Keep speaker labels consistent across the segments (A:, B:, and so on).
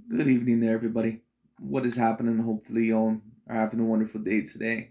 A: Good evening there, everybody. What is happening? Hopefully, you all are having a wonderful day today.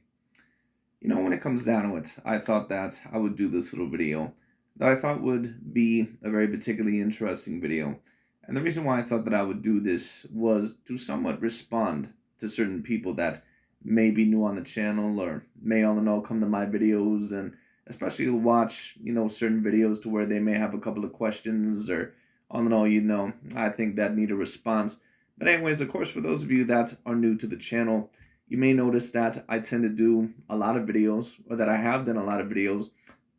A: When it comes down to it, I thought that I would do this little video that I thought would be a very particularly interesting video. And the reason why I thought that I would do this was to somewhat respond to certain people that may be new on the channel or may all in all come to my videos and especially watch, certain videos to where they may have a couple of questions or all in all, I think that need a response. But anyways, of course, for those of you that are new to the channel, you may notice that I tend to do a lot of videos, or that I have done a lot of videos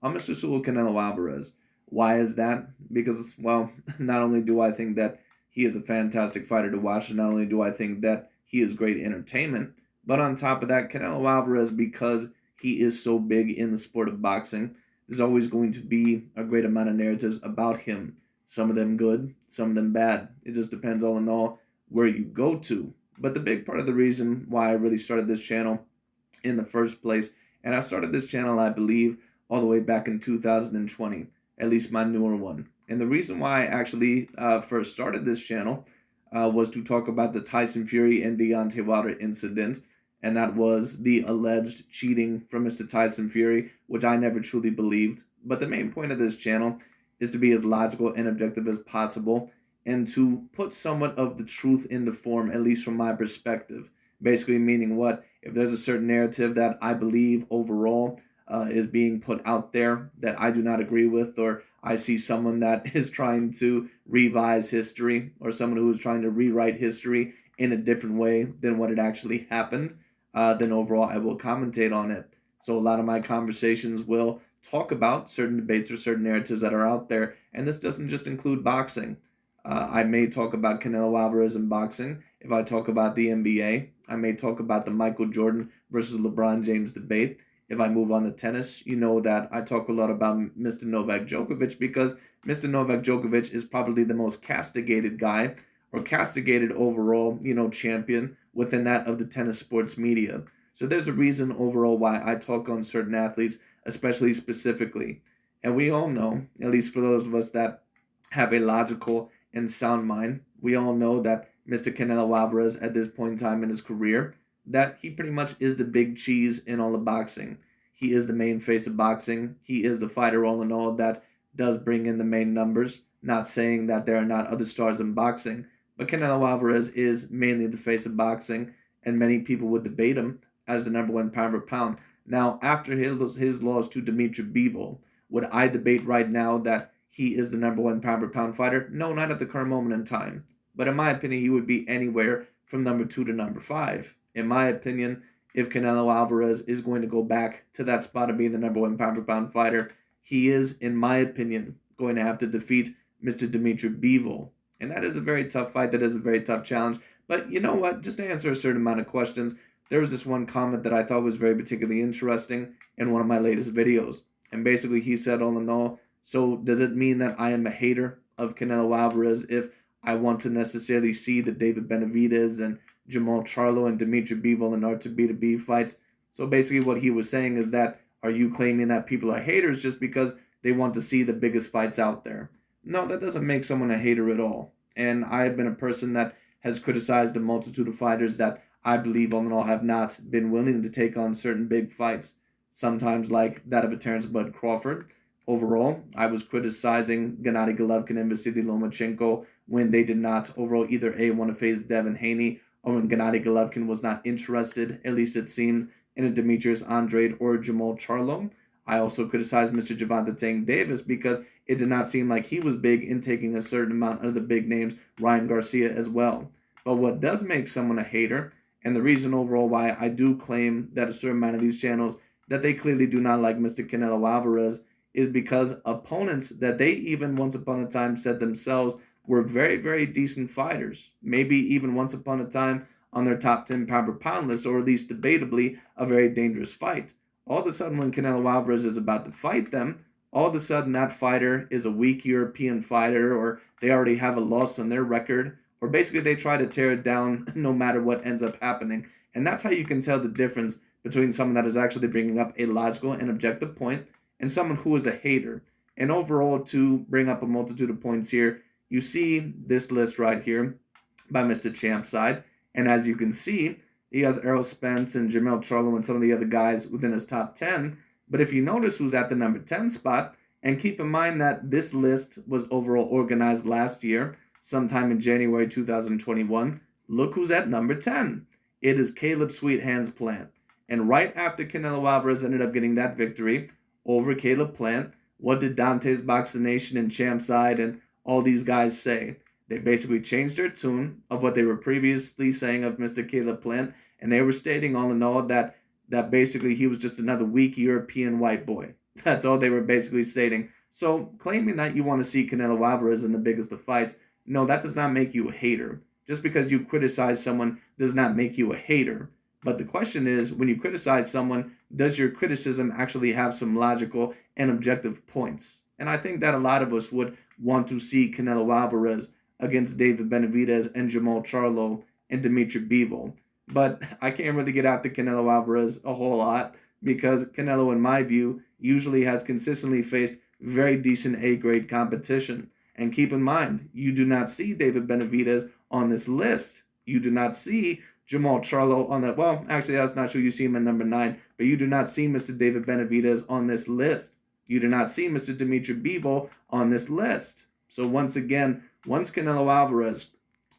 A: on Mr. Canelo Alvarez. Why is that? Because, well, not only do I think that he is a fantastic fighter to watch, and not only do I think that he is great entertainment, but on top of that, Canelo Alvarez, because he is so big in the sport of boxing, there's always going to be a great amount of narratives about him. Some of them good, some of them bad. It just depends all in all where you go to. But the big part of the reason why I really started this channel in the first place, and I started this channel, I believe, all the way back in 2020, at least my newer one. And the reason why I actually first started this channel was to talk about the Tyson Fury and Deontay Wilder incident, and that was the alleged cheating from Mr. Tyson Fury, which I never truly believed. But the main point of this channel is to be as logical and objective as possible and to put somewhat of the truth into form, at least from my perspective. Basically, meaning what? If there's a certain narrative that I believe overall is being put out there that I do not agree with, or I see someone that is trying to revise history, or someone who is trying to rewrite history in a different way than what it actually happened, then overall I will commentate on it. So a lot of my conversations will talk about certain debates or certain narratives that are out there, and this doesn't just include boxing. I may talk about Canelo Alvarez in boxing. If I talk about the NBA, I may talk about the Michael Jordan versus LeBron James debate. If I move on to tennis, you know that I talk a lot about Mr. Novak Djokovic because Mr. Novak Djokovic is probably the most castigated guy or castigated overall, champion within that of the tennis sports media. So there's a reason overall why I talk on certain athletes, especially specifically. And we all know, at least for those of us that have a logical and sound mind. We all know that Mr. Canelo Alvarez at this point in time in his career, that he pretty much is the big cheese in all of boxing. He is the main face of boxing. He is the fighter all in all that does bring in the main numbers. Not saying that there are not other stars in boxing, but Canelo Alvarez is mainly the face of boxing, and many people would debate him as the number one pound for pound. Now, after his loss to Dimitri Bivol, would I debate right now that he is the number one pound for pound fighter? No, not at the current moment in time. But in my opinion, he would be anywhere from number 2 to number 5. In my opinion, if Canelo Alvarez is going to go back to that spot of being the number one pound for pound fighter, he is, in my opinion, going to have to defeat Mr. Dimitri Bivol. And that is a very tough fight. That is a very tough challenge. But you know what? Just to answer a certain amount of questions, there was this one comment that I thought was very particularly interesting in one of my latest videos. And basically, he said, all in all, so does it mean that I am a hater of Canelo Alvarez if I want to necessarily see the David Benavidez and Jamal Charlo and Dimitri Bivol and R2B2B fights? So basically what he was saying is that, are you claiming that people are haters just because they want to see the biggest fights out there? No, that doesn't make someone a hater at all. And I have been a person that has criticized a multitude of fighters that I believe all in all have not been willing to take on certain big fights. Sometimes like that of a Terrence Bud Crawford. Overall, I was criticizing Gennady Golovkin and Vasily Lomachenko when they did not overall either A, want to face Devin Haney, or when Gennady Golovkin was not interested, at least it seemed, in a Demetrius Andrade or Jamal Charlo. I also criticized Mr. Gervonta Tank Davis because it did not seem like he was big in taking a certain amount of the big names, Ryan Garcia as well. But what does make someone a hater, and the reason overall why I do claim that a certain amount of these channels, that they clearly do not like Mr. Canelo Alvarez, is because opponents that they even once upon a time said themselves were very, very decent fighters, maybe even once upon a time on their top 10 pound per pound list, or at least debatably a very dangerous fight. All of a sudden, when Canelo Alvarez is about to fight them, all of a sudden that fighter is a weak European fighter, or they already have a loss on their record, or basically they try to tear it down no matter what ends up happening. And that's how you can tell the difference between someone that is actually bringing up a logical and objective point and someone who is a hater. And overall, to bring up a multitude of points here, you see this list right here. by Mr. Champside. And as you can see, he has Errol Spence and Jermell Charlo and some of the other guys within his top 10. But if you notice who's at the number 10 spot, and keep in mind that this list was overall organized last year, sometime in January 2021, look who's at number 10. It is Caleb Sweet Hands Plant. And right after Canelo Alvarez ended up getting that victory over Caleb Plant, what did Dante's Boxing Nation and Champside and all these guys say? They basically changed their tune of what they were previously saying of Mr. Caleb Plant, and they were stating all in all that basically he was just another weak European white boy. That's all they were basically stating. So claiming that you want to see Canelo Alvarez in the biggest of fights, no, that does not make you a hater. Just because you criticize someone does not make you a hater. But the question is, when you criticize someone, does your criticism actually have some logical and objective points? And I think that a lot of us would want to see Canelo Alvarez against David Benavidez and Jermall Charlo and Dimitri Bivol. But I can't really get after Canelo Alvarez a whole lot because Canelo, in my view, usually has consistently faced very decent A-grade competition. And keep in mind, you do not see David Benavidez on this list. You do not see Jermall Charlo on that. Well, actually, that's not true. You see him at number 9, but you do not see Mr. David Benavidez on this list. You do not see Mr. Dimitri Bivol on this list. So once again, once Canelo Alvarez,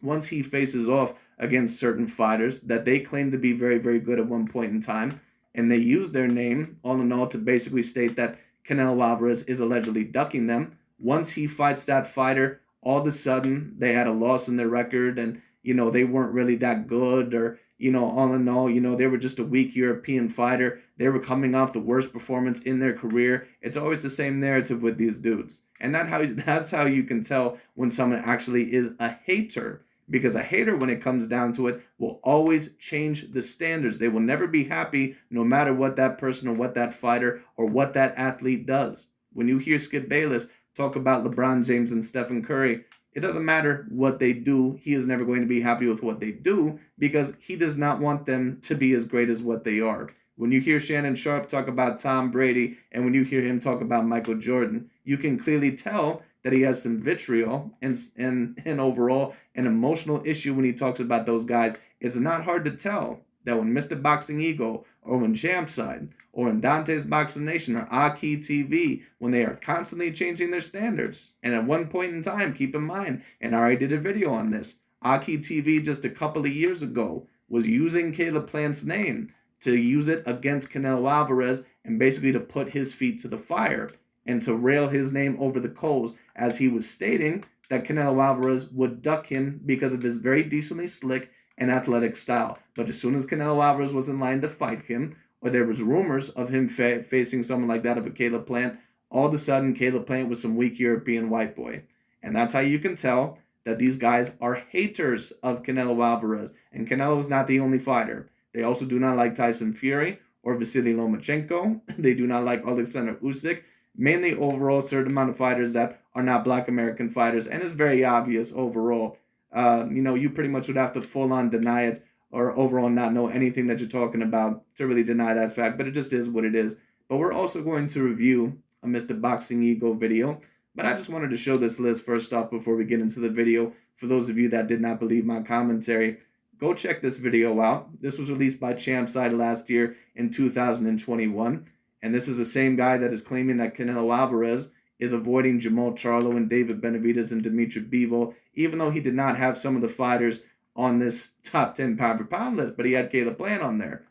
A: once he faces off against certain fighters that they claim to be very, very good at one point in time, and they use their name, all in all, to basically state that Canelo Alvarez is allegedly ducking them. Once he fights that fighter, all of a sudden they had a loss in their record and, they weren't really that good or, all in all, they were just a weak European fighter. They were coming off the worst performance in their career. It's always the same narrative with these dudes. And that's how you can tell when someone actually is a hater. Because a hater, when it comes down to it, will always change the standards. They will never be happy no matter what that person or what that fighter or what that athlete does. When you hear Skip Bayless talk about LeBron James and Stephen Curry, it doesn't matter what they do. He is never going to be happy with what they do because he does not want them to be as great as what they are. When you hear Shannon Sharp talk about Tom Brady and when you hear him talk about Michael Jordan, you can clearly tell that he has some vitriol and overall an emotional issue when he talks about those guys. It's not hard to tell that when Mr. Boxing Ego or when Champside or in Dante's Boxing Nation or Aki TV, when they are constantly changing their standards. And at one point in time, keep in mind, and I already did a video on this, Aki TV just a couple of years ago was using Caleb Plant's name to use it against Canelo Alvarez and basically to put his feet to the fire and to rail his name over the coals as he was stating that Canelo Alvarez would duck him because of his very decently slick and athletic style. But as soon as Canelo Alvarez was in line to fight him, or there was rumors of him facing someone like that of a Caleb Plant, all of a sudden Caleb Plant was some weak European white boy. And that's how you can tell that these guys are haters of Canelo Alvarez. And Canelo is not the only fighter. They also do not like Tyson Fury or Vasily Lomachenko. They do not like Alexander Usyk. Mainly overall, a certain amount of fighters that are not Black American fighters. And it's very obvious overall. You pretty much would have to full-on deny it or overall not know anything that you're talking about to really deny that fact. But it just is what it is. But we're also going to review a Mr. Boxing Ego video. But I just wanted to show this list first off before we get into the video. For those of you that did not believe my commentary, go check this video out. This was released by Champside last year in 2021. And this is the same guy that is claiming that Canelo Alvarez is avoiding Jermall Charlo and David Benavidez and Dimitri Bivol, even though he did not have some of the fighters on this top 10 pound-for-pound list, but he had Caleb Plant on there.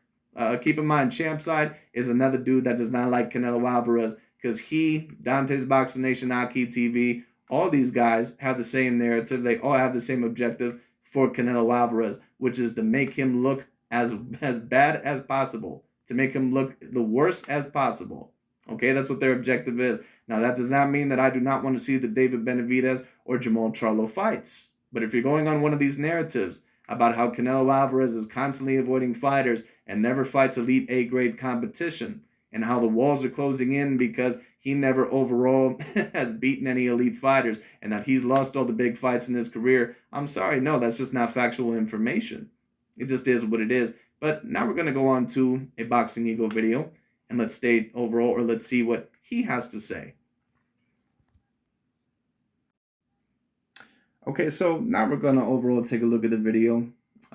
A: Keep in mind, Champside is another dude that does not like Canelo Alvarez because he, Dante's Boxing Nation, Aki TV, all these guys have the same narrative. They all have the same objective for Canelo Alvarez, which is to make him look as bad as possible, to make him look the worst as possible. Okay, that's what their objective is. Now, that does not mean that I do not want to see the David Benavidez or Jermall Charlo fights. But if you're going on one of these narratives about how Canelo Alvarez is constantly avoiding fighters and never fights elite A-grade competition, and how the walls are closing in because he never overall has beaten any elite fighters, and that he's lost all the big fights in his career, I'm sorry, no, that's just not factual information. It just is what it is. But now we're going to go on to a Boxing Ego video, and let's state overall, or let's see what he has to say. Okay, so now we're gonna overall take a look at the video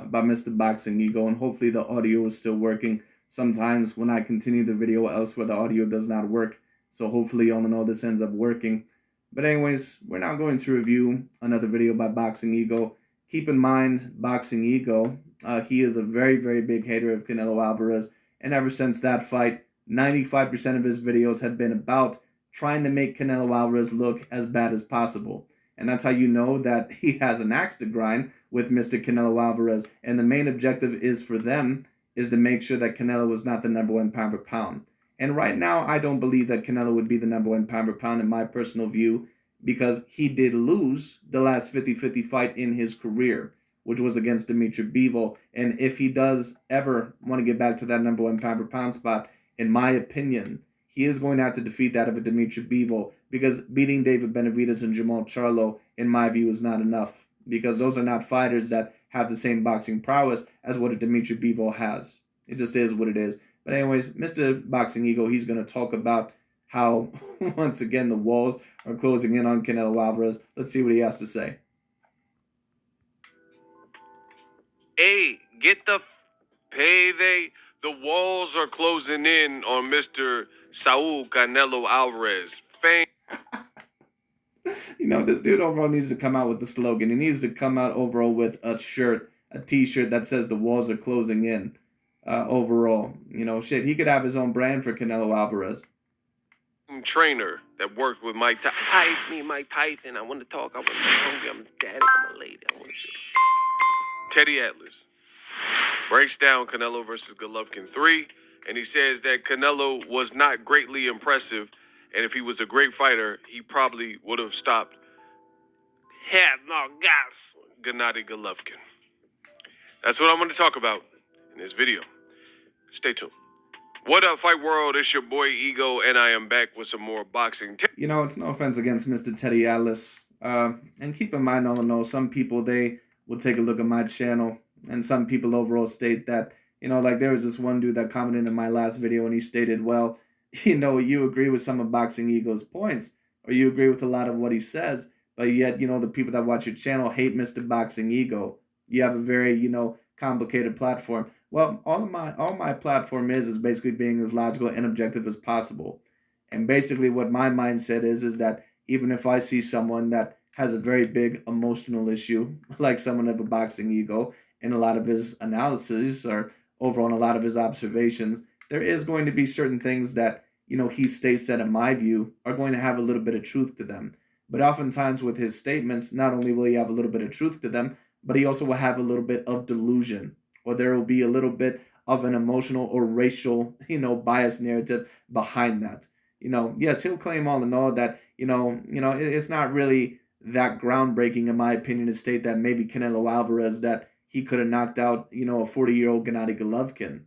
A: by Mr. Boxing Ego, and hopefully the audio is still working. Sometimes when I continue the video elsewhere, the audio does not work. So hopefully all in all this ends up working. But anyways, we're now going to review another video by Boxing Ego. Keep in mind, Boxing Ego, he is a very, very big hater of Canelo Alvarez. And ever since that fight, 95% of his videos have been about trying to make Canelo Alvarez look as bad as possible. And that's how you know that he has an axe to grind with Mr. Canelo Alvarez. And the main objective is for them is to make sure that Canelo is not the number one pound for pound. And right now, I don't believe that Canelo would be the number one pound for pound in my personal view, because he did lose the last 50-50 fight in his career, which was against Dimitri Bivol. And if he does ever want to get back to that number one pound for pound spot, in my opinion, he is going to have to defeat that of a Dimitri Bivol, because beating David Benavidez and Jamal Charlo, in my view, is not enough, because those are not fighters that have the same boxing prowess as what a Dimitri Bivol has. It just is what it is. But anyways, Mr. Boxing Ego, he's going to talk about how, once again, the walls are closing in on Canelo Alvarez. Let's see what he has to say.
B: Hey, get the payday. The walls are closing in on Mr. Saul Canelo Alvarez.
A: You know, this dude overall needs to come out with the slogan. He needs to come out overall with a shirt, a t-shirt that says the walls are closing in. Overall, you know, shit, he could have his own brand for Canelo Alvarez.
B: Trainer that worked with Mike Tyson. I want to talk. I want to be hungry. I'm ecstatic. I'm a lady. I want to. Teddy Atlas breaks down Canelo versus Golovkin 3, and he says that Canelo was not greatly impressive, and if he was a great fighter, he probably would have stopped Gennady Golovkin. That's what I'm going to talk about in this video. Stay tuned. What up, Fight World? It's your boy Ego, and I am back with some more boxing.
A: You know, it's no offense against Mr. Teddy Atlas. And keep in mind, all in all, some people, they will take a look at my channel, and some people overall state that, you know, like there was this one dude that commented in my last video, and he stated, well, you know, you agree with some of Boxing Ego's points, or you agree with a lot of what he says, but yet, you know, the people that watch your channel hate Mr. Boxing Ego. You have a very, you know, complicated platform. Well, all my platform is basically being as logical and objective as possible. And basically what my mindset is that even if I see someone that has a very big emotional issue, like someone of a Boxing Ego, in a lot of his analysis or overall in a lot of his observations, there is going to be certain things that, you know, he states that in my view are going to have a little bit of truth to them. But oftentimes with his statements, not only will he have a little bit of truth to them, but he also will have a little bit of delusion, or there will be a little bit of an emotional or racial, you know, bias narrative behind that. You know, yes, he'll claim all in all that, it's not really that groundbreaking, in my opinion, to state that maybe Canelo Alvarez, that he could have knocked out, you know, a 40-year-old Gennady Golovkin.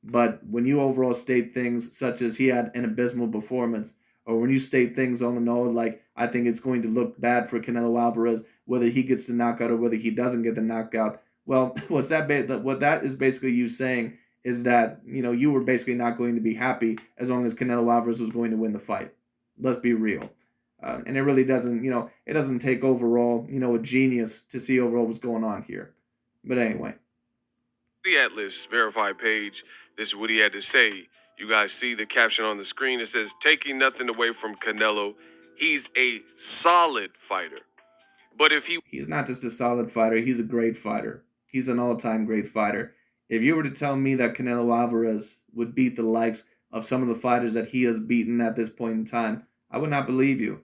A: But when you overall state things such as he had an abysmal performance, or when you state things all in all, like, I think it's going to look bad for Canelo Alvarez, whether he gets the knockout or whether he doesn't get the knockout, well, what that is basically you saying is that, you know, you were basically not going to be happy as long as Canelo Alvarez was going to win the fight. Let's be real. And it really doesn't, you know, it doesn't take overall, you know, a genius to see overall what's going on here. But anyway.
B: The Atlas verified page. This is what he had to say. You guys see the caption on the screen. It says, taking nothing away from Canelo, he's a solid fighter. But if
A: he's not just a solid fighter, he's a great fighter. He's an all-time great fighter. If you were to tell me that Canelo Alvarez would beat the likes of some of the fighters that he has beaten at this point in time, I would not believe you.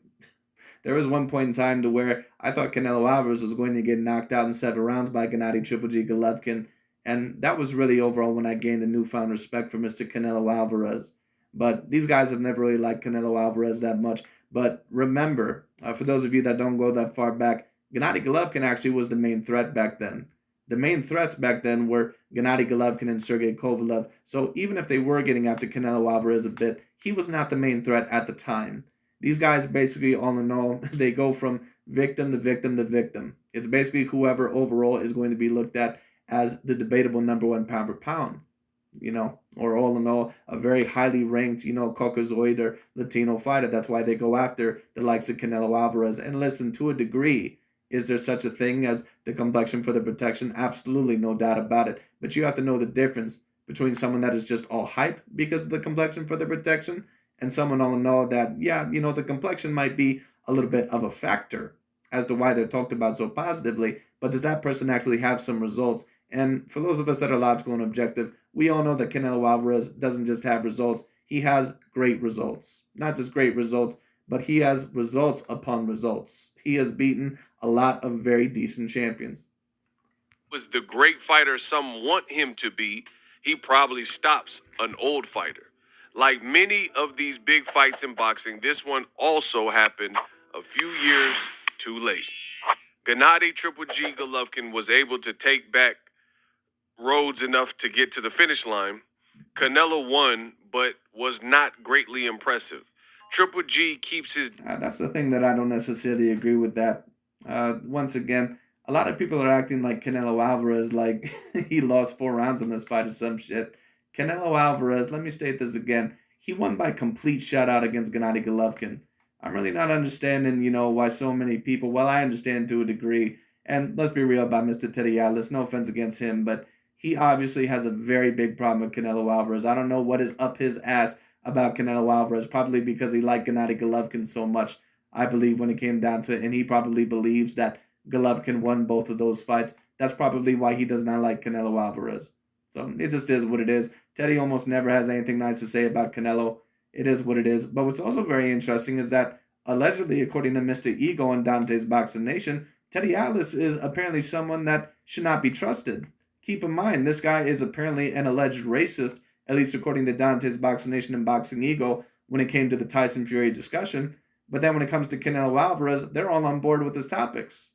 A: There was one point in time to where I thought Canelo Alvarez was going to get knocked out in 7 rounds by Gennady Triple G Golovkin, and that was really overall when I gained a newfound respect for Mr. Canelo Alvarez. But these guys have never really liked Canelo Alvarez that much. But remember, for those of you that don't go that far back, Gennady Golovkin actually was the main threat back then. The main threats back then were Gennady Golovkin and Sergey Kovalev. So even if they were getting after Canelo Alvarez a bit, he was not the main threat at the time. These guys basically, all in all, they go from victim to victim to victim. It's basically whoever overall is going to be looked at as the debatable number one pound per pound, you know, or all in all, a very highly ranked, you know, Caucasoid or Latino fighter. That's why they go after the likes of Canelo Alvarez. And listen, to a degree, Is there such a thing as the complexion for the protection? Absolutely, no doubt about it. But you have to know the difference between someone that is just all hype because of the complexion for the protection and someone will know that, yeah, the complexion might be a little bit of a factor as to why they're talked about so positively, but does that person actually have some results? And for those of us that are logical and objective, we all know that Canelo Alvarez doesn't just have results, he has great results. Not just great results, but he has results upon results. He has beaten a lot of very decent champions.
B: Was the great fighter some want him to be, he probably stops an old fighter. Like many of these big fights in boxing, this one also happened a few years too late. Gennady Triple G Golovkin was able to take back roads enough to get to the finish line. Canelo won, but was not greatly impressive. Triple G keeps his.
A: That's the thing that I don't necessarily agree with that. Once again, a lot of people are acting like Canelo Alvarez, like he lost 4 rounds in this fight or some shit. Canelo Alvarez, let me state this again. He won by complete shutout against Gennady Golovkin. I'm really not understanding, why so many people, well, I understand to a degree. And let's be real about Mr. Teddy Atlas. No offense against him, but he obviously has a very big problem with Canelo Alvarez. I don't know what is up his ass about Canelo Alvarez, probably because he liked Gennady Golovkin so much, I believe, when it came down to it. And he probably believes that Golovkin won both of those fights. That's probably why he does not like Canelo Alvarez. So it just is what it is. Teddy almost never has anything nice to say about Canelo. It is what it is. But what's also very interesting is that allegedly, according to Mr. Ego and Dante's Boxing Nation, Teddy Atlas is apparently someone that should not be trusted. Keep in mind, this guy is apparently an alleged racist, at least according to Dante's Boxing Nation and Boxing Ego, when it came to the Tyson Fury discussion. But then when it comes to Canelo Alvarez, they're all on board with his topics.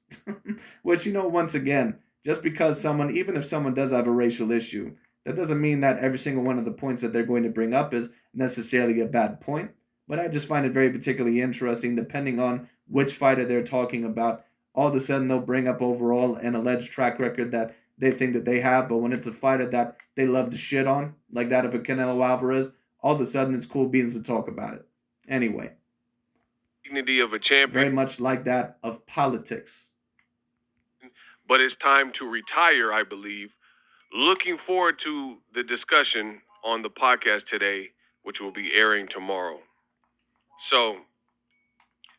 A: Which, once again, just because someone, even if someone does have a racial issue, that doesn't mean that every single one of the points that they're going to bring up is necessarily a bad point. But I just find it very particularly interesting, depending on which fighter they're talking about. All of a sudden, they'll bring up overall an alleged track record that they think that they have. But when it's a fighter that they love to shit on, like that of a Canelo Alvarez, all of a sudden it's cool beans to talk about it. Anyway.
B: Dignity of a champion.
A: Very much like that of politics.
B: But it's time to retire, I believe. Looking forward to the discussion on the podcast today, which will be airing tomorrow. So,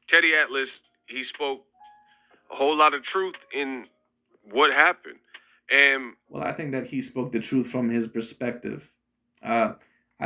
B: Teddy Atlas, he spoke a whole lot of truth in what happened. And
A: well, I think that he spoke the truth from his perspective. I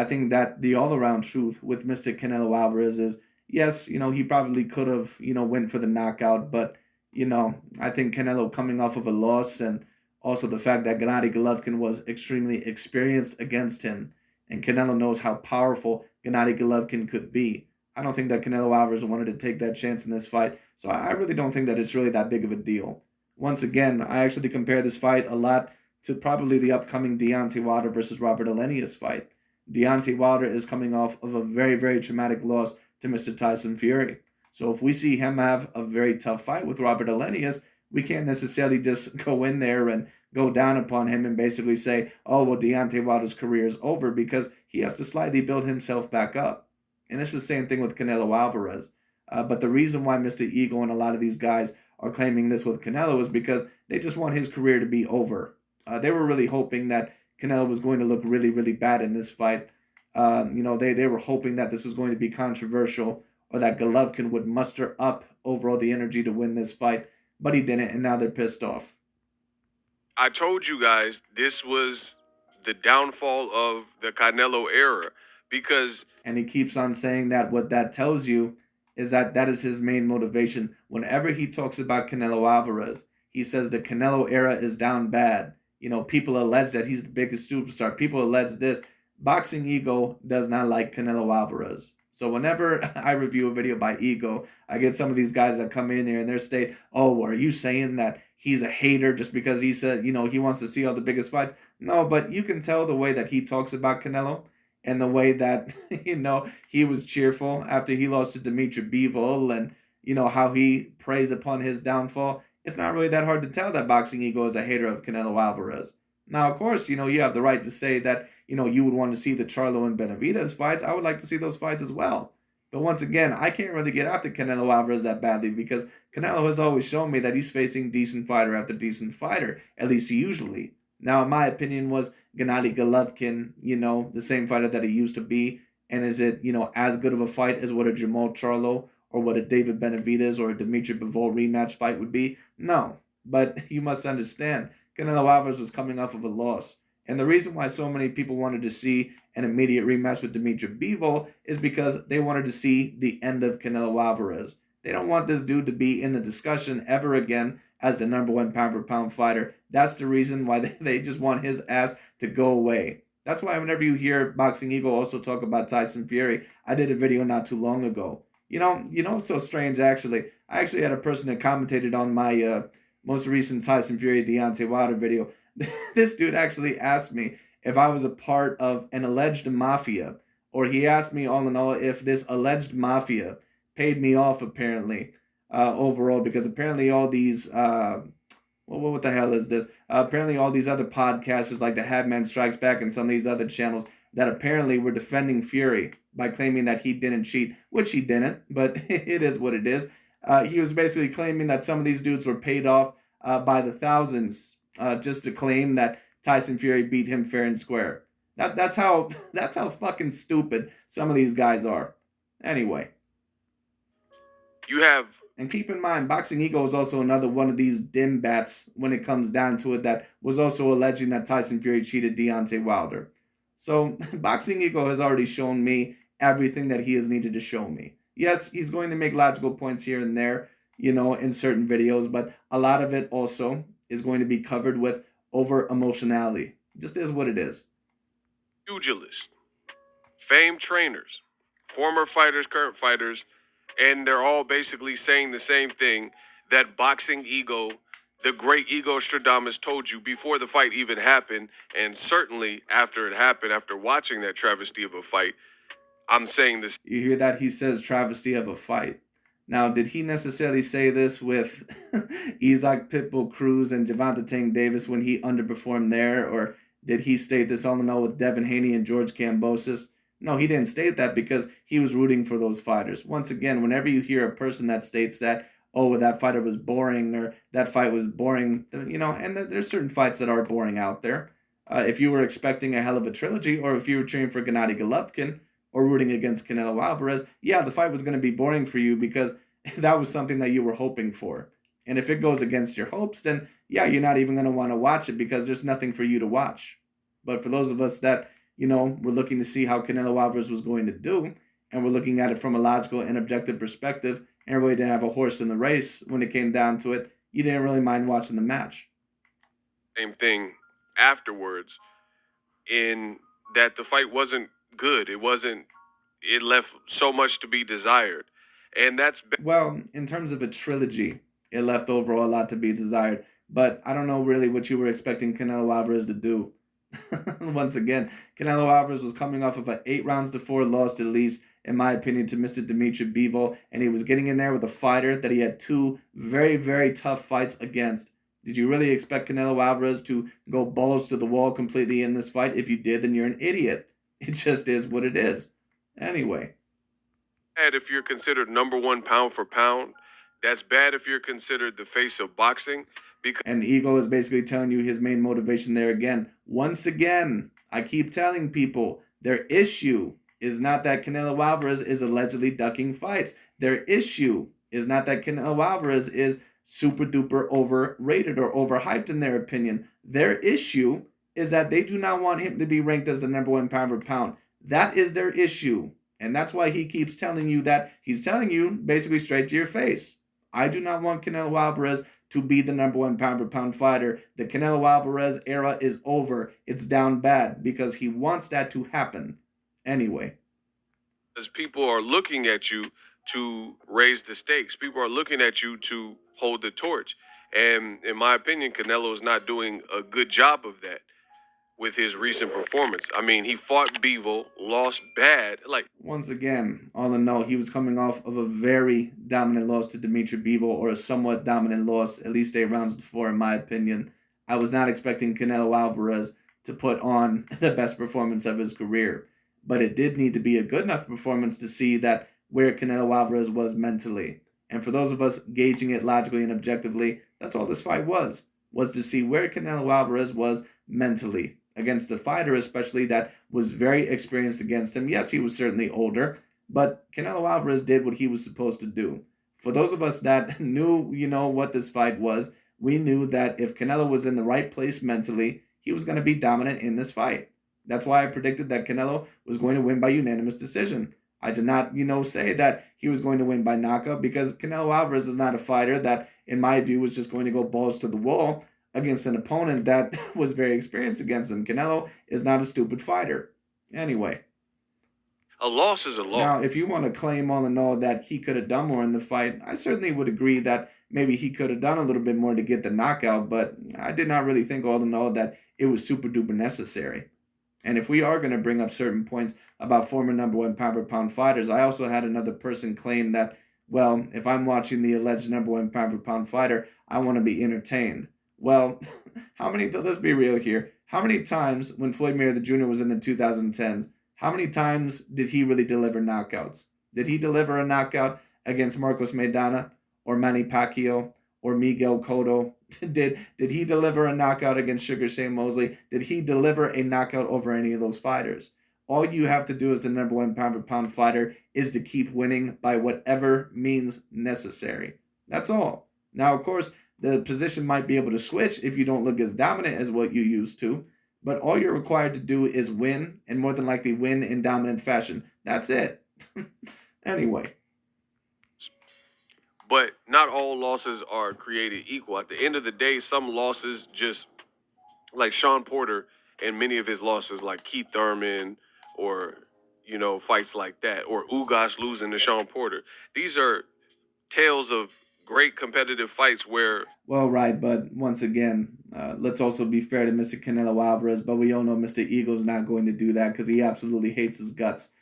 A: think that the all-around truth with Mr. Canelo Alvarez is, yes, he probably could have, went for the knockout, but, I think Canelo coming off of a loss and also the fact that Gennady Golovkin was extremely experienced against him, and Canelo knows how powerful Gennady Golovkin could be. I don't think that Canelo Alvarez wanted to take that chance in this fight, so I really don't think that it's really that big of a deal. Once again, I actually compare this fight a lot to probably the upcoming Deontay Wilder versus Robert Elenius fight. Deontay Wilder is coming off of a very, very traumatic loss to Mr. Tyson Fury. So if we see him have a very tough fight with Robert Elenius, we can't necessarily just go in there and go down upon him and basically say, oh, well, Deontay Wilder's career is over, because he has to slightly build himself back up. And it's the same thing with Canelo Alvarez. But the reason why Mr. Ego and a lot of these guys are claiming this with Canelo is because they just want his career to be over. They were really hoping that Canelo was going to look really, really bad in this fight. They were hoping that this was going to be controversial, or that Golovkin would muster up overall the energy to win this fight, but he didn't, and now they're pissed off.
B: I told you guys this was the downfall of the Canelo era, because...
A: And he keeps on saying that. What that tells you is that that is his main motivation. Whenever he talks about Canelo Alvarez, he says the Canelo era is down bad. People allege that he's the biggest superstar. People allege this. Boxing Ego does not like Canelo Alvarez. So whenever I review a video by Ego, I get some of these guys that come in here and they state, oh, are you saying that he's a hater just because he said, he wants to see all the biggest fights? No, but you can tell the way that he talks about Canelo and the way that, he was cheerful after he lost to Dimitri Bivol, and, how he preys upon his downfall. It's not really that hard to tell that Boxing Ego is a hater of Canelo Alvarez. Now, of course, you have the right to say that, you would want to see the Charlo and Benavidez fights. I would like to see those fights as well. But once again, I can't really get after Canelo Alvarez that badly, because Canelo has always shown me that he's facing decent fighter after decent fighter, at least usually. Now, in my opinion, was Gennady Golovkin, the same fighter that he used to be? And is it, as good of a fight as what a Jamal Charlo or what a David Benavidez or a Dimitri Bivol rematch fight would be? No. But you must understand, Canelo Alvarez was coming off of a loss. And the reason why so many people wanted to see an immediate rematch with Dimitri Bivol is because they wanted to see the end of Canelo Alvarez. They don't want this dude to be in the discussion ever again as the number one pound for pound fighter. That's the reason why they just want his ass to go away. That's why whenever you hear Boxing Eagle also talk about Tyson Fury, I did a video not too long ago. It's so strange actually. I actually had a person that commented on my most recent Tyson Fury Deontay Wilder video. This dude actually asked me if I was a part of an alleged mafia, or he asked me all in all if this alleged mafia paid me off apparently overall, because apparently all these what the hell is this? Apparently all these other podcasters like the Hatman Strikes Back and some of these other channels that apparently were defending Fury by claiming that he didn't cheat, which he didn't, but it is what it is. He was basically claiming that some of these dudes were paid off by the thousands just to claim that Tyson Fury beat him fair and square. That's how fucking stupid some of these guys are. Anyway.
B: You have...
A: And keep in mind, Boxing Ego is also another one of these dimbats when it comes down to it that was also alleging that Tyson Fury cheated Deontay Wilder. So Boxing Ego has already shown me everything that he has needed to show me. Yes, he's going to make logical points here and there, in certain videos, but a lot of it also is going to be covered with over emotionality. It just is what it is.
B: Pugilists, famed trainers, former fighters, current fighters, and they're all basically saying the same thing that Boxing Ego, the great Ego Stradamus, told you before the fight even happened, and certainly after it happened, after watching that travesty of a fight. I'm saying this.
A: You hear that? He says travesty of a fight. Now, did he necessarily say this with Isaac Pitbull Cruz and Gervonta Tank Davis when he underperformed there? Or did he state this all in all with Devin Haney and George Kambosos? No, he didn't state that because he was rooting for those fighters. Once again, whenever you hear a person that states that, oh, that fighter was boring or that fight was boring, and there's certain fights that are boring out there. If you were expecting a hell of a trilogy, or if you were cheering for Gennady Golovkin or rooting against Canelo Alvarez, yeah, the fight was going to be boring for you because that was something that you were hoping for. And if it goes against your hopes, then yeah, you're not even going to want to watch it because there's nothing for you to watch. But for those of us that we're looking to see how Canelo Alvarez was going to do, and we're looking at it from a logical and objective perspective, and really didn't have a horse in the race when it came down to it, you didn't really mind watching the match.
B: Same thing afterwards, in that the fight wasn't good. It left so much to be desired. And that's...
A: Well, in terms of a trilogy, it left overall a lot to be desired. But I don't know really what you were expecting Canelo Alvarez to do. Once again, Canelo Alvarez was coming off of an 8 rounds to 4 loss, at least, in my opinion, to Mr. Dimitri Bivol, and he was getting in there with a fighter that he had 2 very, very tough fights against. Did you really expect Canelo Alvarez to go balls to the wall completely in this fight? If you did, then you're an idiot. It just is what it is. Anyway.
B: Bad if you're considered number 1 pound for pound. That's bad if you're considered the face of boxing.
A: And Ego is basically telling you his main motivation there again. Once again, I keep telling people, their issue is not that Canelo Alvarez is allegedly ducking fights. Their issue is not that Canelo Alvarez is super duper overrated or overhyped in their opinion. Their issue is that they do not want him to be ranked as the number 1 pound for pound. That is their issue. And that's why he keeps telling you that. He's telling you basically straight to your face. I do not want Canelo Alvarez to be the number 1 pound for pound fighter. The Canelo Alvarez era is over. It's down bad because he wants that to happen. Anyway.
B: As people are looking at you to raise the stakes. People are looking at you to hold the torch. And in my opinion, Canelo is not doing a good job of that with his recent performance. I mean, he fought Bivol, lost bad.
A: Once again, all in all, he was coming off of a very dominant loss to Dimitri Bivol, or a somewhat dominant loss, at least 8 rounds to 4, in my opinion. I was not expecting Canelo Alvarez to put on the best performance of his career, but it did need to be a good enough performance to see that where Canelo Alvarez was mentally. And for those of us gauging it logically and objectively, that's all this fight was to see where Canelo Alvarez was mentally against the fighter, especially that was very experienced against him. Yes, he was certainly older, but Canelo Alvarez did what he was supposed to do. For those of us that knew, what this fight was, we knew that if Canelo was in the right place mentally, he was going to be dominant in this fight. That's why I predicted that Canelo was going to win by unanimous decision. I did not, say that he was going to win by knockout because Canelo Alvarez is not a fighter that, in my view, was just going to go balls to the wall against an opponent that was very experienced against him. Canelo is not a stupid fighter. Anyway,
B: A loss is a loss.
A: now, if you want to claim all in all that he could have done more in the fight, I certainly would agree that maybe he could have done a little bit more to get the knockout, but I did not really think all in all that it was super duper necessary. And if we are going to bring up certain points about former number one pound for pound fighters, I also had another person claim that, well, if I'm watching the alleged number one pound for pound fighter, I want to be entertained. Well, let's be real here. How many times when Floyd Mayweather Jr. was in the 2010s, how many times did he really deliver knockouts? Did he deliver a knockout against Marcos Maidana or Manny Pacquiao or Miguel Cotto? Did he deliver a knockout against Sugar Shane Mosley? Did he deliver a knockout over any of those fighters? All you have to do as the number one pound for pound fighter is to keep winning by whatever means necessary. That's all. Now, of course, the position might be able to switch if you don't look as dominant as what you used to, but all you're required to do is win, and more than likely win in dominant fashion. That's it. Anyway.
B: But not all losses are created equal. At the end of the day, some losses just like Sean Porter and many of his losses, like Keith Thurman or fights like that, or Ugas losing to Sean Porter. These are tales of great competitive fights where
A: Well, right, but once again, let's also be fair to Mr. Canelo Alvarez, but we all know Mr. Eagle's not going to do that because he absolutely hates his guts.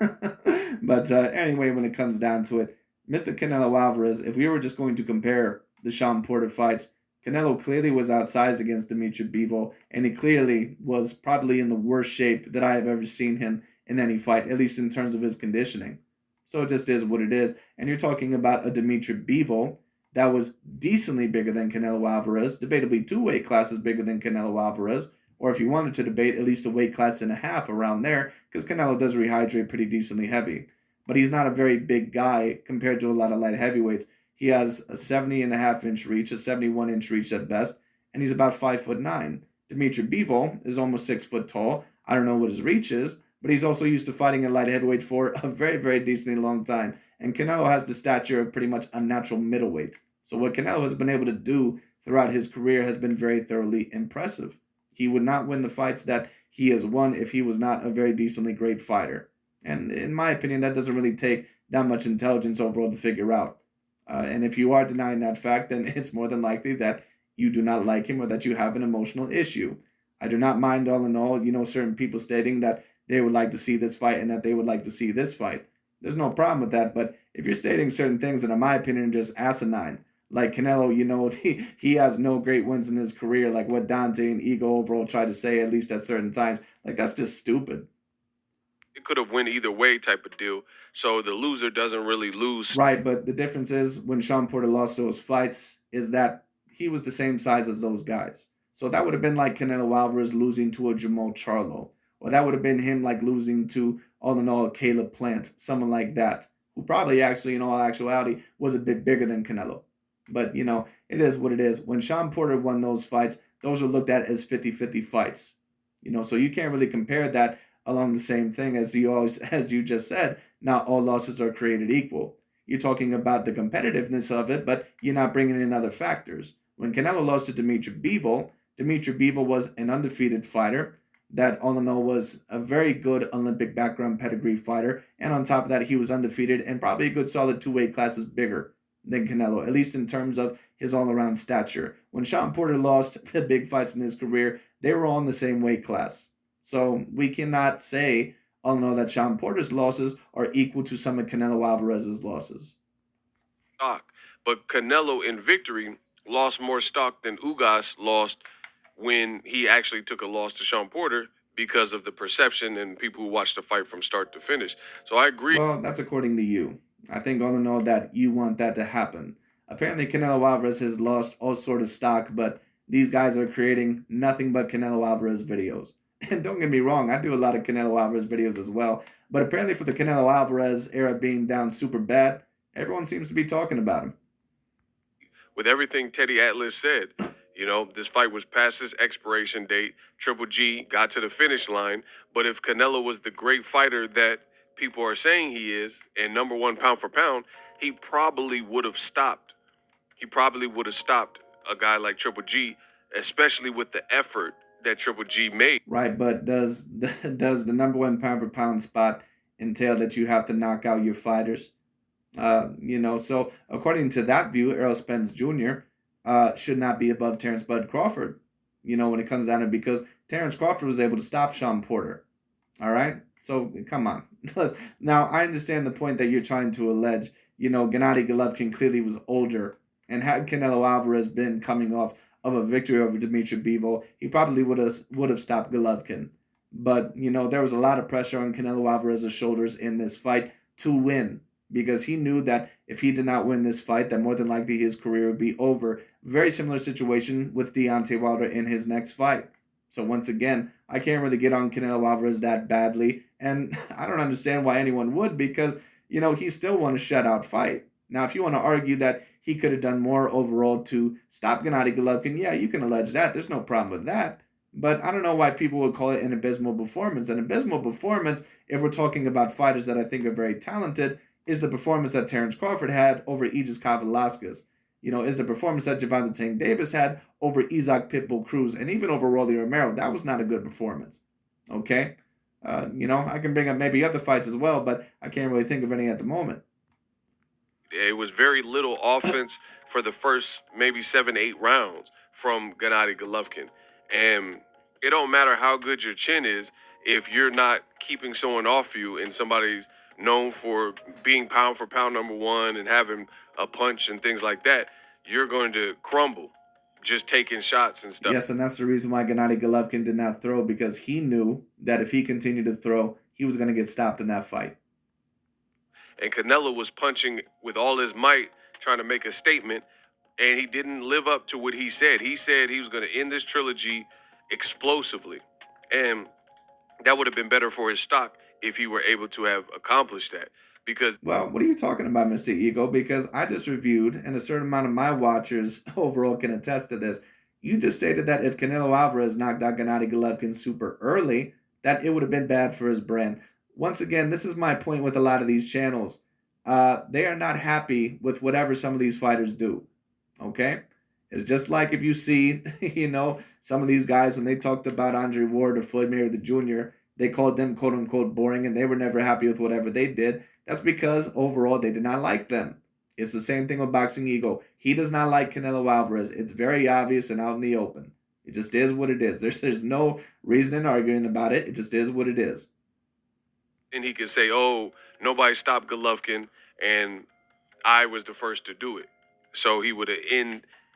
A: But anyway, when it comes down to it, Mr. Canelo Alvarez, if we were just going to compare the Sean Porter fights, Canelo clearly was outsized against Dimitri Bivol, and he clearly was probably in the worst shape that I have ever seen him in any fight, at least in terms of his conditioning. So it just is what it is. And you're talking about a Dimitri Bivol that was decently bigger than Canelo Alvarez, debatably two weight classes bigger than Canelo Alvarez, or if you wanted to debate, at least a weight class and a half around there, because Canelo does rehydrate pretty decently heavy. But he's not a very big guy compared to a lot of light heavyweights. He has a 70.5-inch reach, a 71-inch reach at best, and he's about 5'9". Dimitri Bivol is almost 6 foot tall. I don't know what his reach is, but he's also used to fighting a light heavyweight for a very, very decently long time. And Canelo has the stature of pretty much a natural middleweight. So what Canelo has been able to do throughout his career has been very thoroughly impressive. He would not win the fights that he has won if he was not a very decently great fighter. And in my opinion, that doesn't really take that much intelligence overall to figure out. And if you are denying that fact, then it's more than likely that you do not like him or that you have an emotional issue. I do not mind all in all, certain people stating that they would like to see this fight and that they would like to see this fight. There's no problem with that. But if you're stating certain things that, in my opinion, are just asinine, like Canelo, he has no great wins in his career, like what Dante and Ego overall try to say, at least at certain times, like that's just stupid.
B: it could have went either way type of deal. So the loser doesn't really lose.
A: Right, but the difference is when Sean Porter lost those fights is that he was the same size as those guys. So that would have been like Canelo Alvarez losing to a Jamal Charlo. Or that would have been him like losing to, all in all, Caleb Plant, someone like that, who probably actually, in all actuality, was a bit bigger than Canelo. But, it is what it is. When Sean Porter won those fights, those were looked at as 50-50 fights. So you can't really compare that along the same thing as you just said. Not all losses are created equal. You're talking about the competitiveness of it, but you're not bringing in other factors. When Canelo lost to Dimitri Bivol was an undefeated fighter that all in all was a very good Olympic background pedigree fighter, and on top of that, he was undefeated and probably a good solid two weight classes bigger than Canelo, at least in terms of his all-around stature. When Sean Porter lost the big fights in his career, they were all in the same weight class. So we cannot say, all in all, that Sean Porter's losses are equal to some of Canelo Alvarez's losses.
B: Stock. But Canelo in victory lost more stock than Ugas lost when he actually took a loss to Sean Porter because of the perception and people who watched the fight from start to finish. So I agree.
A: Well, that's according to you. I think all in all that you want that to happen. Apparently, Canelo Alvarez has lost all sort of stock, but these guys are creating nothing but Canelo Alvarez videos. And don't get me wrong, I do a lot of Canelo Alvarez videos as well. But apparently, for the Canelo Alvarez era being down super bad, everyone seems to be talking about him.
B: With everything Teddy Atlas said, this fight was past its expiration date. Triple G got to the finish line. But if Canelo was the great fighter that people are saying he is, and number one pound for pound, he probably would have stopped. He probably would have stopped a guy like Triple G, especially with the effort that Triple G made.
A: Right, but does the number one pound for pound spot entail that you have to knock out your fighters? So according to that view, Errol Spence Jr. Should not be above Terrence Bud Crawford. When it comes down to it, because Terrence Crawford was able to stop Sean Porter. All right, so come on. Now I understand the point that you're trying to allege. Gennady Golovkin clearly was older, and had Canelo Alvarez been coming off of a victory over Dmitry Bivol, he probably would have stopped Golovkin. But there was a lot of pressure on Canelo Alvarez's shoulders in this fight to win, because he knew that if he did not win this fight, that more than likely his career would be over. Very similar situation with Deontay Wilder in his next fight. So once again, I can't really get on Canelo Alvarez that badly, and I don't understand why anyone would, because he still won a shutout fight. Now, if you want to argue that he could have done more overall to stop Gennady Golovkin, yeah, you can allege that. There's no problem with that. But I don't know why people would call it an abysmal performance. An abysmal performance, if we're talking about fighters that I think are very talented, is the performance that Terrence Crawford had over Aegis Kavalaskas. Is the performance that Gervonta Tank Davis had over Isaac Pitbull Cruz, and even over Rolly Romero. That was not a good performance. Okay? I can bring up maybe other fights as well, but I can't really think of any at the moment.
B: It was very little offense for the first maybe 7, 8 rounds from Gennady Golovkin. And it don't matter how good your chin is if you're not keeping someone off you, and somebody's known for being pound for pound number one and having a punch and things like that, you're going to crumble just taking shots and stuff.
A: Yes, and that's the reason why Gennady Golovkin did not throw, because he knew that if he continued to throw, he was going to get stopped in that fight.
B: And Canelo was punching with all his might, trying to make a statement, and he didn't live up to what he said. He said he was going to end this trilogy explosively, and that would have been better for his stock if he were able to have accomplished that. Because,
A: well, what are you talking about, Mr. Ego? Because I just reviewed, and a certain amount of my watchers overall can attest to this. You just stated that if Canelo Alvarez knocked out Gennady Golovkin super early, that it would have been bad for his brand. Once again, this is my point with a lot of these channels. They are not happy with whatever some of these fighters do. Okay? It's just like if you see, some of these guys, when they talked about Andre Ward or Floyd Mayweather Jr., they called them quote unquote boring, and they were never happy with whatever they did. That's because overall they did not like them. It's the same thing with Boxing Ego. He does not like Canelo Alvarez. It's very obvious and out in the open. It just is what it is. There's no reason in arguing about it. It just is what it is.
B: and he could say, "Oh, nobody stopped Golovkin, and I was the first to do it." So he would have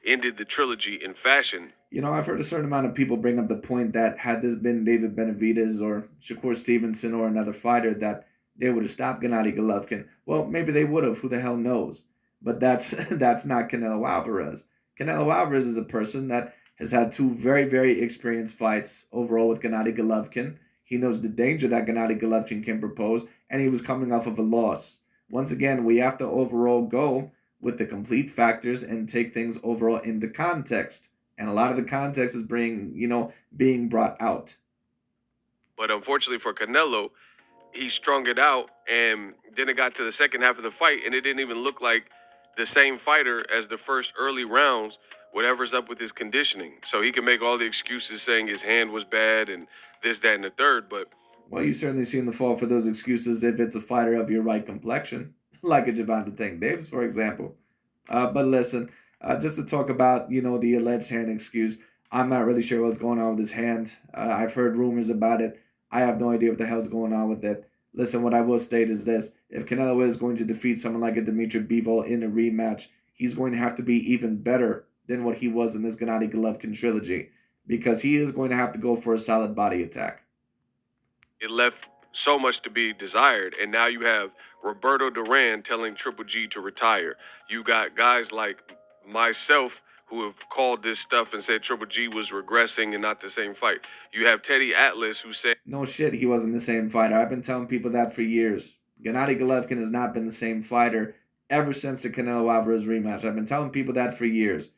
B: ended the trilogy in fashion.
A: I've heard a certain amount of people bring up the point that had this been David Benavidez or Shakur Stevenson or another fighter, that they would have stopped Gennady Golovkin. Well, maybe they would have. Who the hell knows? But that's that's not Canelo Alvarez. Canelo Alvarez is a person that has had two very, very experienced fights overall with Gennady Golovkin. He knows the danger that Gennady Golovkin can propose, and he was coming off of a loss. Once again, we have to overall go with the complete factors and take things overall into context. And a lot of the context is being brought out.
B: But unfortunately for Canelo, he strung it out, and then it got to the second half of the fight, and it didn't even look like the same fighter as the first early rounds. Whatever's up with his conditioning, so he can make all the excuses saying his hand was bad and this, that, and the third. But
A: Well, you certainly seem to fall for those excuses if it's a fighter of your right complexion, like a Gervonta Tank Davis, for example. But listen, just to talk about, the alleged hand excuse, I'm not really sure what's going on with his hand. I've heard rumors about it. I have no idea what the hell's going on with it. Listen, what I will state is this. If Canelo is going to defeat someone like a Dmitry Bivol in a rematch, he's going to have to be even better than what he was in this Gennady Golovkin trilogy, because he is going to have to go for a solid body attack.
B: it left so much to be desired. And now you have Roberto Duran telling Triple G to retire. You got guys like myself who have called this stuff and said Triple G was regressing and not the same fight. You have Teddy Atlas who said,
A: No shit, he wasn't the same fighter. I've been telling people that for years. Gennady Golovkin has not been the same fighter ever since the Canelo Alvarez rematch. I've been telling people that for years.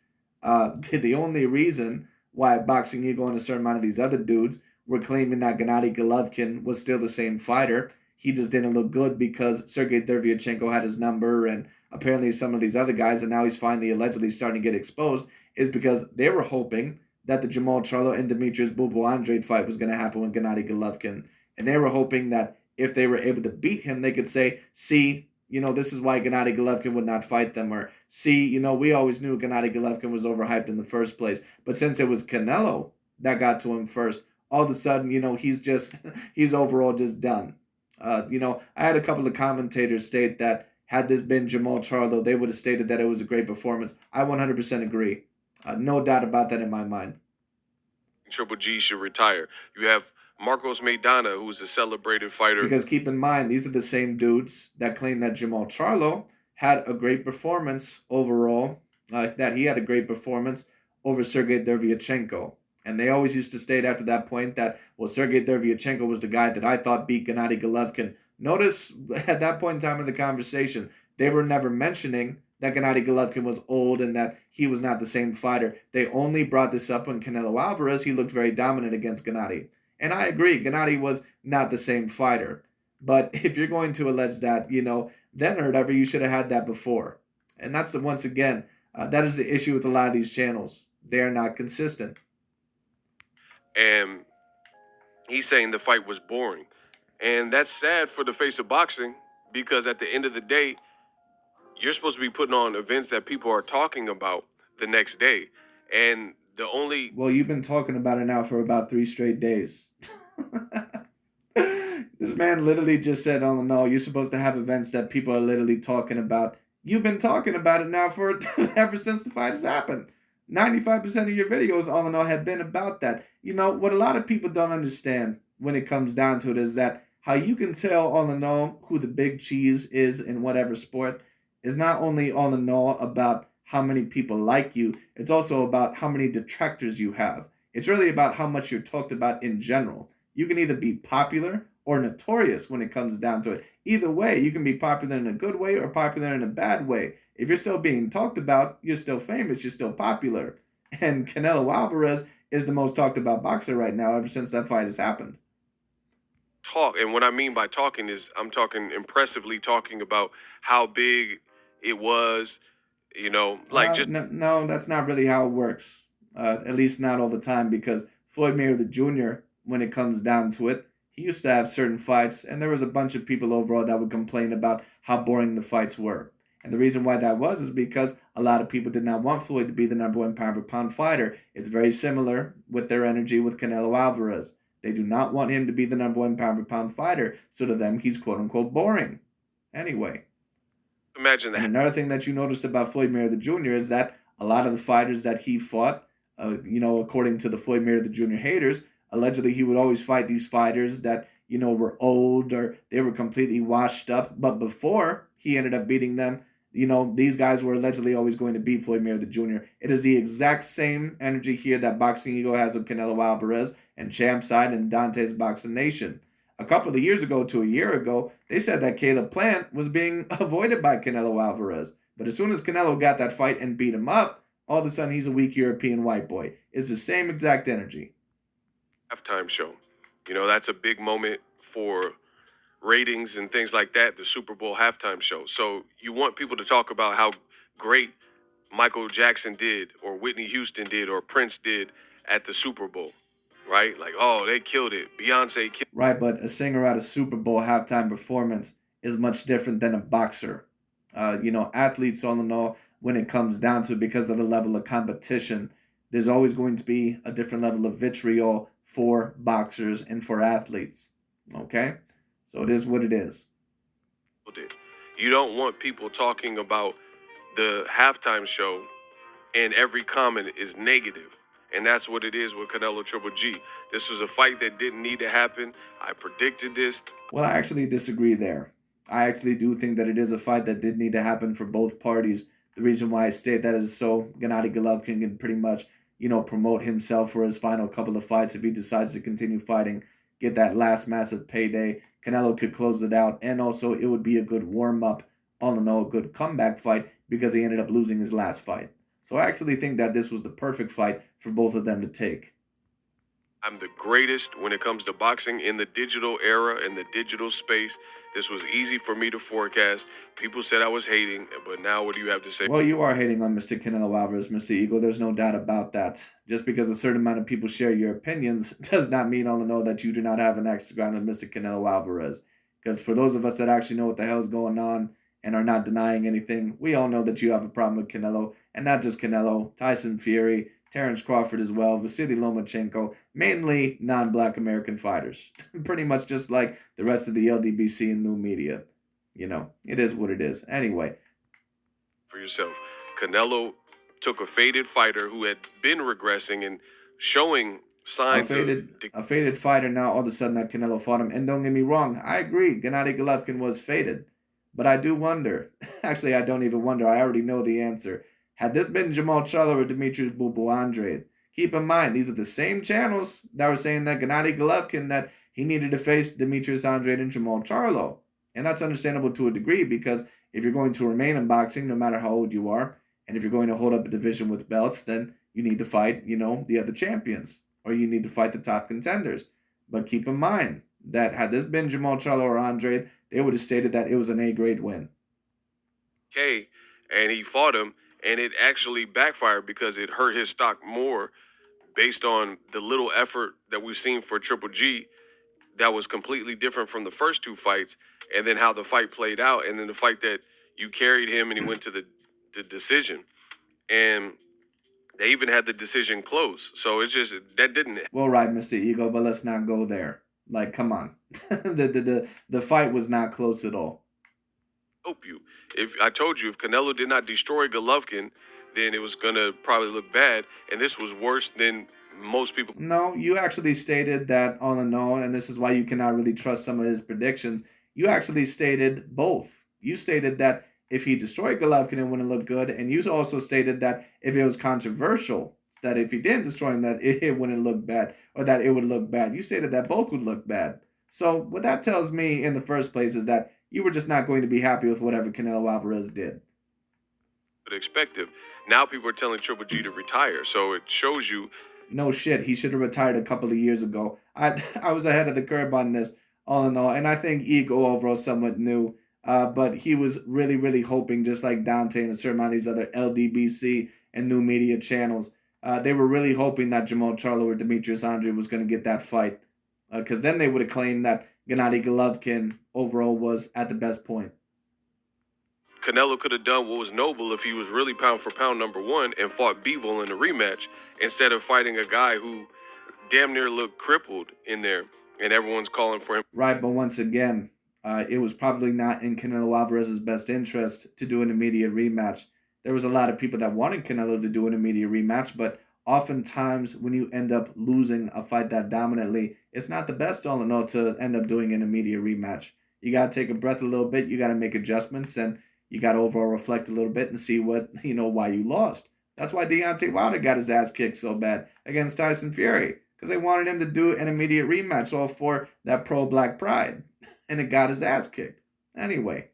A: The only reason why Boxing Eagle and a certain amount of these other dudes were claiming that Gennady Golovkin was still the same fighter, he just didn't look good because Sergey Derevyanchenko had his number and apparently some of these other guys, and now he's finally allegedly starting to get exposed, is because they were hoping that the Jamal Charlo and Demetrius Bubu Andrade fight was going to happen with Gennady Golovkin. And they were hoping that if they were able to beat him, they could say, see, this is why Gennady Golovkin would not fight them. Or, see, we always knew Gennady Golovkin was overhyped in the first place. But since it was Canelo that got to him first, all of a sudden, he's overall just done. I had a couple of commentators state that had this been Jamal Charlo, they would have stated that it was a great performance. I 100% agree. No doubt about that in my mind.
B: Triple G should retire. You have Marcos Maidana, who's a celebrated fighter.
A: Because keep in mind, these are the same dudes that claim that Jamal Charlo had a great performance overall, that he had a great performance over Sergey Derevyanchenko. And they always used to state after that point that, well, Sergey Derevyanchenko was the guy that I thought beat Gennady Golovkin. Notice at that point in time in the conversation, they were never mentioning that Gennady Golovkin was old and that he was not the same fighter. They only brought this up when Canelo Alvarez, he looked very dominant against Gennady. And I agree, Gennady was not the same fighter. But if you're going to allege that, then or whatever, you should have had that before. And that's once again, that is the issue with a lot of these channels. They are not consistent.
B: And he's saying the fight was boring. And that's sad for the face of boxing because at the end of the day, you're supposed to be putting on events that people are talking about the next day. And the only...
A: Well, you've been talking about it now for about 3 straight days. This man literally just said, oh no, you're supposed to have events that people are literally talking about. You've been talking about it now for ever since the fight has happened. 95% of your videos, all in all, have been about that. What a lot of people don't understand when it comes down to it is that how you can tell all in all who the big cheese is in whatever sport is not only all in all about how many people like you, it's also about how many detractors you have. It's really about how much you're talked about in general. You can either be popular or notorious when it comes down to it. Either way, you can be popular in a good way or popular in a bad way. If you're still being talked about, you're still famous, you're still popular. And Canelo Alvarez is the most talked about boxer right now ever since that fight has happened.
B: Talk, and what I mean by talking is I'm talking impressively talking about how big it was,
A: No, that's not really how it works. At least not all the time, because Floyd Mayweather Jr., when it comes down to it, he used to have certain fights, and there was a bunch of people overall that would complain about how boring the fights were. And the reason why that was is because a lot of people did not want Floyd to be the #1 pound-for-pound fighter. It's very similar with their energy with Canelo Alvarez. They do not want him to be the #1 pound-for-pound fighter, so to them, he's quote-unquote boring. Anyway.
B: Imagine that.
A: And another thing that you noticed about Floyd Mayweather Jr. is that a lot of the fighters that he fought, according to the Floyd Mayweather Jr. haters, allegedly he would always fight these fighters that, were old or they were completely washed up. But before he ended up beating them, these guys were allegedly always going to beat Floyd Mayweather Jr. It is the exact same energy here that Boxing Ego has with Canelo Alvarez and CHAMPSIDE and Dante's Boxing Nation. A couple of years ago to a year ago, they said that Caleb Plant was being avoided by Canelo Alvarez. But as soon as Canelo got that fight and beat him up, all of a sudden he's a weak European white boy. It's the same exact energy.
B: Halftime show. That's a big moment for ratings and things like that, the Super Bowl halftime show. So you want people to talk about how great Michael Jackson did or Whitney Houston did or Prince did at the Super Bowl, right? Like, oh, they killed it. Beyonce killed it.
A: Right, but a singer at a Super Bowl halftime performance is much different than a boxer. Athletes, all in all, when it comes down to it, because of the level of competition, there's always going to be a different level of vitriol for boxers and for athletes. Okay? So it is what it is.
B: You don't want people talking about the halftime show and every comment is negative. And that's what it is with Canelo Triple G. This was a fight that didn't need to happen. I predicted this.
A: Well, I actually disagree there. I actually do think that it is a fight that did need to happen for both parties. The reason why I state that is so Gennady Golovkin can pretty much, promote himself for his final couple of fights if he decides to continue fighting, get that last massive payday. Canelo could close it out, and also it would be a good warm-up, all in all, a good comeback fight because he ended up losing his last fight. So I actually think that this was the perfect fight for both of them to take.
B: I'm the greatest when it comes to boxing in the digital era, in the digital space. This was easy for me to forecast. People said I was hating, but now what do you have to say?
A: Well, you are hating on Mr. Canelo Alvarez, Mr. Eagle. There's no doubt about that. Just because a certain amount of people share your opinions does not mean, all in all, that you do not have an extra ground with Mr. Canelo Alvarez. Because for those of us that actually know what the hell is going on and are not denying anything, we all know that you have a problem with Canelo. And not just Canelo, Tyson Fury, Terrence Crawford as well, Vasily Lomachenko, mainly non-black American fighters. Pretty much just like the rest of the LDBC and new media. It is what it is. Anyway.
B: For yourself, Canelo took a faded fighter who had been regressing and showing signs
A: a faded fighter now all of a sudden that Canelo fought him. And don't get me wrong, I agree, Gennady Golovkin was faded. But I do wonder, actually I don't even wonder, I already know the answer. Had this been Jamal Charlo or Demetrius Boo Andrade, keep in mind, these are the same channels that were saying that Gennady Golovkin, that he needed to face Demetrius Andrade and Jamal Charlo. And that's understandable to a degree because if you're going to remain in boxing, no matter how old you are, and if you're going to hold up a division with belts, then you need to fight, the other champions, or you need to fight the top contenders. But keep in mind that had this been Jamal Charlo or Andrade, they would have stated that it was an A-grade win.
B: Okay, and he fought him, and it actually backfired because it hurt his stock more based on the little effort that we've seen for Triple G that was completely different from the first two fights, and then how the fight played out, and then the fight that you carried him and he went to the decision. And they even had the decision close. So it's just, that didn't.
A: Well, right, Mr. Ego, but let's not go there. Like, come on. the fight was not close at all.
B: Hope you. If I told you, if Canelo did not destroy Golovkin, then it was going to probably look bad. And this was worse than most people.
A: No, you actually stated that all in all, and this is why you cannot really trust some of his predictions. You actually stated both. You stated that if he destroyed Golovkin, it wouldn't look good. And you also stated that if it was controversial, that if he didn't destroy him, that it wouldn't look bad, or that it would look bad. You stated that both would look bad. So what that tells me in the first place is that you were just not going to be happy with whatever Canelo Alvarez did.
B: Expected. Now people are telling Triple G to retire. So it shows you.
A: No shit, he should have retired a couple of years ago. I was ahead of the curve on this, all in all. And I think Ego overall somewhat knew. But he was really, really hoping, just like Dante and a certain amount of these other LDBC and new media channels, they were really hoping that Jamal Charlo or Demetrius Andrade was going to get that fight. Because then they would have claimed that Gennady Golovkin overall was at the best point.
B: Canelo could have done what was noble if he was really pound for pound number one and fought Bivol in a rematch instead of fighting a guy who damn near looked crippled in there and everyone's calling for him.
A: Right, but once again, it was probably not in Canelo Alvarez's best interest to do an immediate rematch. There was a lot of people that wanted Canelo to do an immediate rematch, but oftentimes when you end up losing a fight that dominantly, it's not the best all in all to end up doing an immediate rematch. You got to take a breath a little bit. You got to make adjustments, and you got to overall reflect a little bit and see what, why you lost. That's why Deontay Wilder got his ass kicked so bad against Tyson Fury, because they wanted him to do an immediate rematch all for that pro-black pride, and it got his ass kicked. Anyway.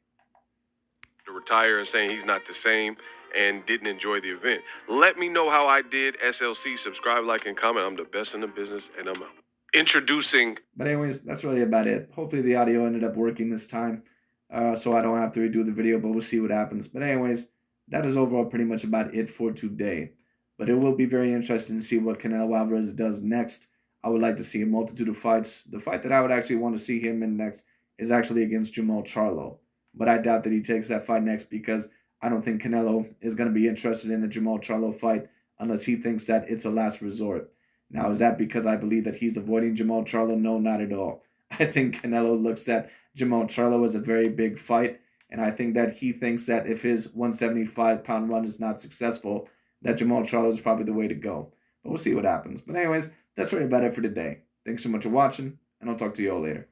B: To retire and saying he's not the same and didn't enjoy the event. Let me know how I did. SLC, subscribe, like, and comment. I'm the best in the business, and I'm out. Introducing.
A: But anyways, that's really about it. Hopefully the audio ended up working this time, so I don't have to redo the video, but we'll see what happens. But anyways, that is overall pretty much about it for today. But it will be very interesting to see what Canelo Alvarez does next. I would like to see a multitude of fights. The fight that I would actually want to see him in next is actually against Jamal Charlo. But I doubt that he takes that fight next because I don't think Canelo is going to be interested in the Jamal Charlo fight unless he thinks that it's a last resort. Now, is that because I believe that he's avoiding Jamal Charlo? No, not at all. I think Canelo looks at Jamal Charlo as a very big fight, and I think that he thinks that if his 175-pound run is not successful, that Jamal Charlo is probably the way to go. But we'll see what happens. But anyways, that's really about it for today. Thanks so much for watching, and I'll talk to you all later.